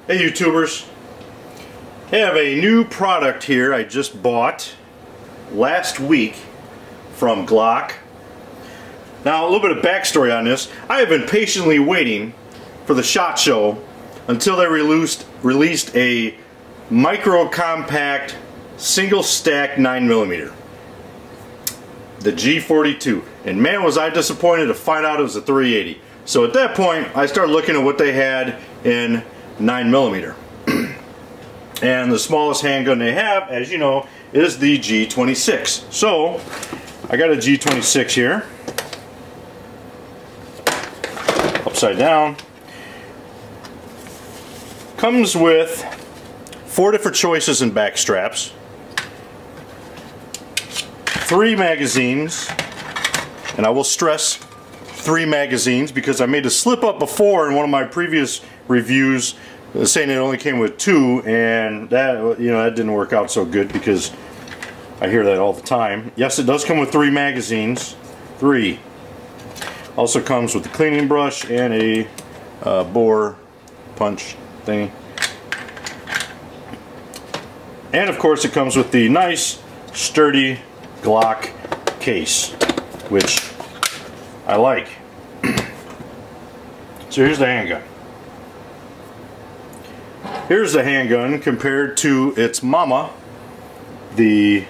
Hey YouTubers, I have a new product here I just bought last week from Glock. Now a little bit of backstory on this. I have been patiently waiting for the SHOT Show until they released a micro compact single stack 9mm. The G42. And man was I disappointed to find out it was a 380. So at that point I started looking at what they had in 9mm. And the smallest handgun they have, as you know, is the G26. So I got a G26 here, upside down. Comes with 4 different choices in back straps, 3 magazines, and I will stress 3 magazines because I made a slip up before in one of my previous reviews saying it only came with 2, and that, you know, that didn't work out so good because I hear that all the time. Yes, it does come with 3 magazines. 3. Also comes with the cleaning brush and a bore punch thing. And of course it comes with the nice sturdy Glock case, which I like. So here's the handgun. Here's the handgun compared to its mama, the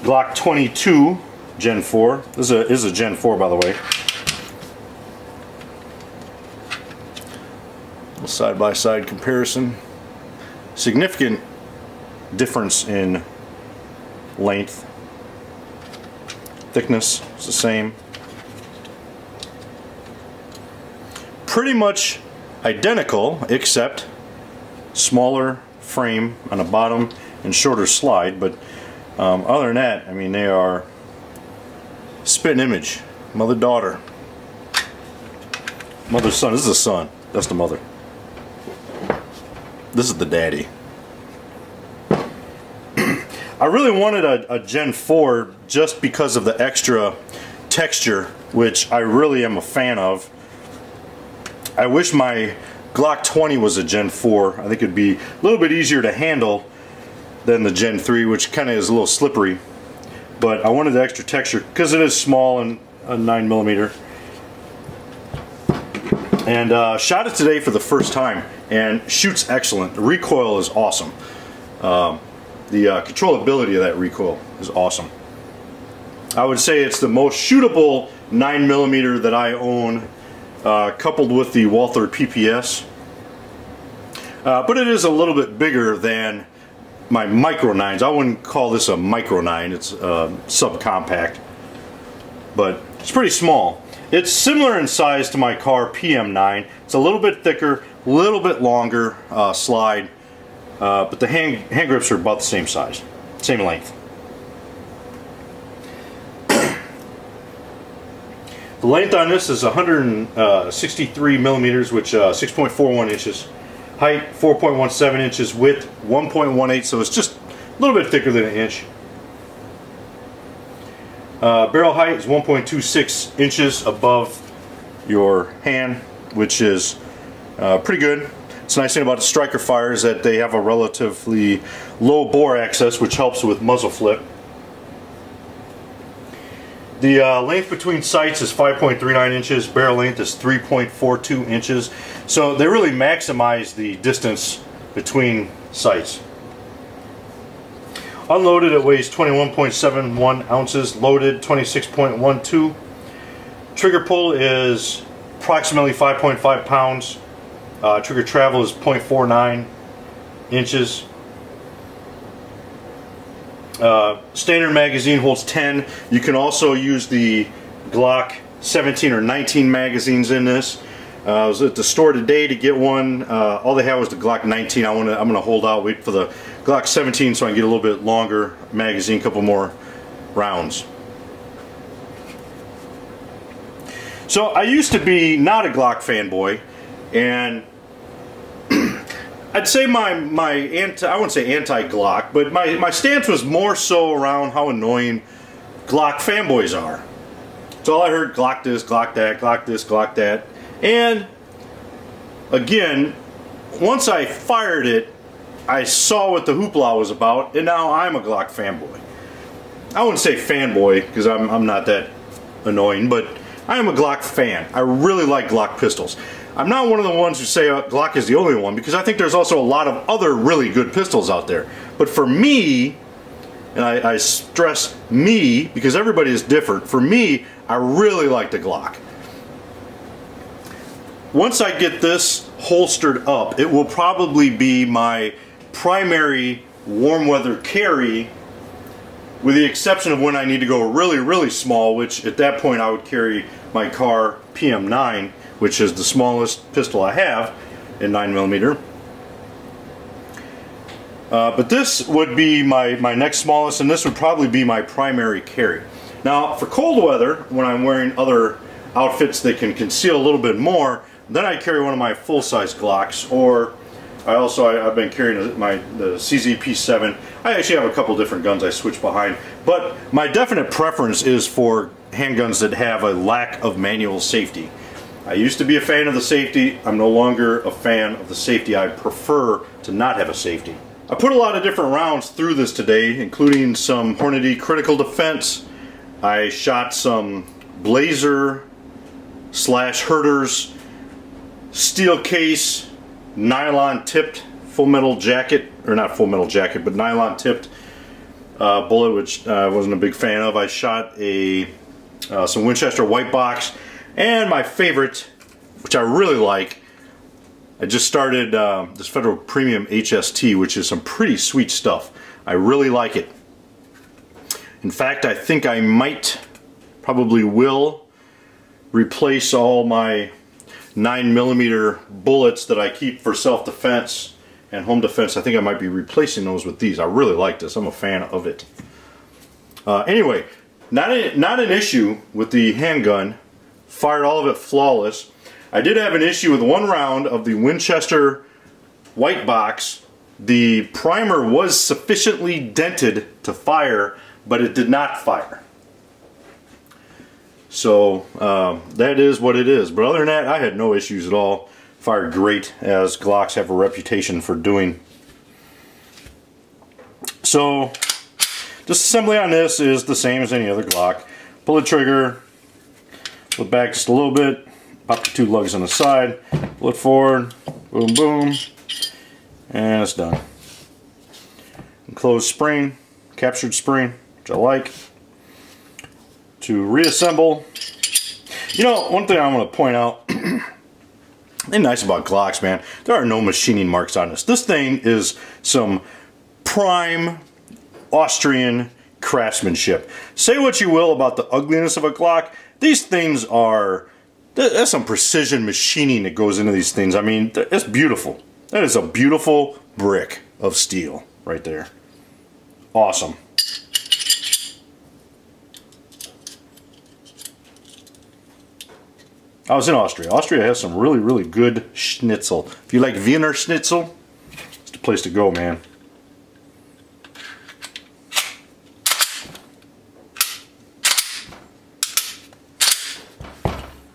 Glock 22 Gen 4. This is a Gen 4, by the way. Side-by-side comparison. Significant difference in length. Thickness is the same. Pretty much identical, except smaller frame on the bottom and shorter slide, but other than that, I mean, they are spit image. Mother-daughter. Mother-son. This is the son. That's the mother. This is the daddy. I really wanted a Gen 4 just because of the extra texture, which I really am a fan of. I wish my Glock 20 was a Gen 4. I think it'd be a little bit easier to handle than the Gen 3, which kind of is a little slippery. But I wanted the extra texture because it is small and a 9mm. And shot it today for the first time and shoots excellent. The recoil is awesome. The controllability of that recoil is awesome. I would say it's the most shootable 9mm that I own, coupled with the Walther PPS. But it is a little bit bigger than my micro 9s. I wouldn't call this a micro 9, it's subcompact. But it's pretty small. It's similar in size to my car PM9. It's a little bit thicker, a little bit longer slide, but the hand grips are about the same size, same length. The length on this is 163 millimeters, which 6.41 inches. Height 4.17 inches. Width 1.18, so it's just a little bit thicker than an inch. Barrel height is 1.26 inches above your hand, which is pretty good. It's a nice thing about the striker fire is that they have a relatively low bore access, which helps with muzzle flip. The length between sights is 5.39 inches, barrel length is 3.42 inches, so they really maximize the distance between sights. Unloaded, it weighs 21.71 ounces, loaded 26.12. Trigger pull is approximately 5.5 pounds. Trigger travel is 0.49 inches. Standard magazine holds 10. You can also use the Glock 17 or 19 magazines in this. I was at the store today to get one. All they had was the Glock 19. I'm gonna hold out, wait for the Glock 17 so I can get a little bit longer magazine, a couple more rounds. So I used to be not a Glock fanboy, and I'd say I wouldn't say anti-Glock, but my stance was more so around how annoying Glock fanboys are. So all I heard, Glock this, Glock that, Glock this, Glock that. And again, once I fired it, I saw what the hoopla was about, and now I'm a Glock fanboy. I wouldn't say fanboy, because I'm not that annoying, but I am a Glock fan. I really like Glock pistols. I'm not one of the ones who say Glock is the only one, because I think there's also a lot of other really good pistols out there. But for me, and I stress me, because everybody is different, for me, I really like the Glock. Once I get this holstered up, it will probably be my primary warm weather carry, with the exception of when I need to go really, really small, which at that point I would carry my Car PM9, which is the smallest pistol I have in 9mm. But this would be my next smallest, and this would probably be my primary carry. Now, for cold weather, when I'm wearing other outfits that can conceal a little bit more, then I carry one of my full-size Glocks, or I've been carrying the CZ-P7. I actually have a couple different guns I switch behind, but my definite preference is for handguns that have a lack of manual safety. I used to be a fan of the safety. I'm no longer a fan of the safety. I prefer to not have a safety. I put a lot of different rounds through this today, including some Hornady Critical Defense. I shot some Blazer / Herders steel case, nylon tipped full metal jacket, or not full metal jacket, but nylon tipped bullet, which I wasn't a big fan of. I shot some Winchester white box, and my favorite, which I really like, I just started this Federal Premium HST, which is some pretty sweet stuff. I really like it. In fact, I think I probably will replace all my 9mm bullets that I keep for self-defense and home defense. I think I might be replacing those with these. I really like this. I'm a fan of it. Anyway, not an issue with the handgun. Fired all of it flawless. I did have an issue with one round of the Winchester white box. The primer was sufficiently dented to fire, but it did not fire. So that is what it is. But other than that, I had no issues at all. Fired great, as Glocks have a reputation for doing. So disassembly on this is the same as any other Glock. Pull the trigger, pull it back just a little bit, pop the two lugs on the side, pull it forward, boom boom, and it's done. Enclosed spring, captured spring, which I like. To reassemble, you know, one thing I want to point out, and nice about Glocks, man, there are no machining marks on this. This thing is some prime Austrian craftsmanship. Say what you will about the ugliness of a Glock, these things are, there's some precision machining that goes into these things. I mean, it's beautiful. That is a beautiful brick of steel right there. Awesome. I was in Austria. Austria has some really, really good schnitzel. If you like Wiener Schnitzel, it's the place to go, man.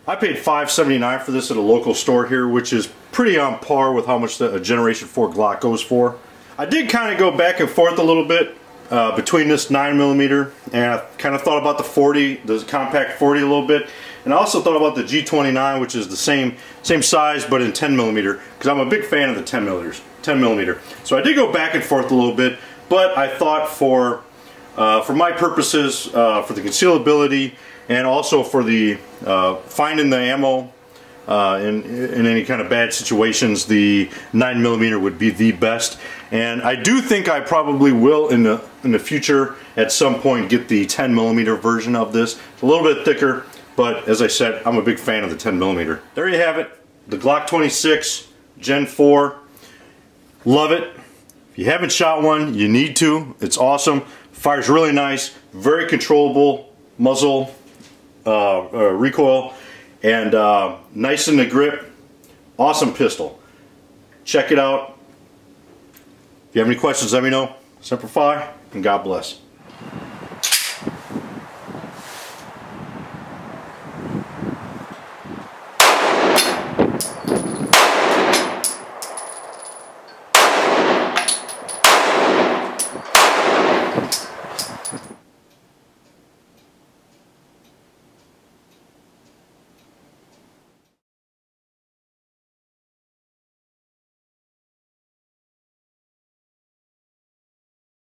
I paid $5.79 for this at a local store here, which is pretty on par with how much a Generation 4 Glock goes for. I did kind of go back and forth a little bit between this 9mm, and I kind of thought about the compact 40 a little bit. And I also thought about the G29, which is the same size but in 10mm, because I'm a big fan of the 10mm. So I did go back and forth a little bit, but I thought for my purposes, for the concealability, and also for the finding the ammo in any kind of bad situations, the 9mm would be the best. And I do think I probably will in the future at some point get the 10mm version of this. It's a little bit thicker. But as I said, I'm a big fan of the 10mm. There you have it, the Glock 26 Gen 4. Love it. If you haven't shot one, you need to. It's awesome. Fires really nice, very controllable muzzle recoil, and nice in the grip. Awesome pistol. Check it out. If you have any questions, let me know. Semper Fi, and God bless.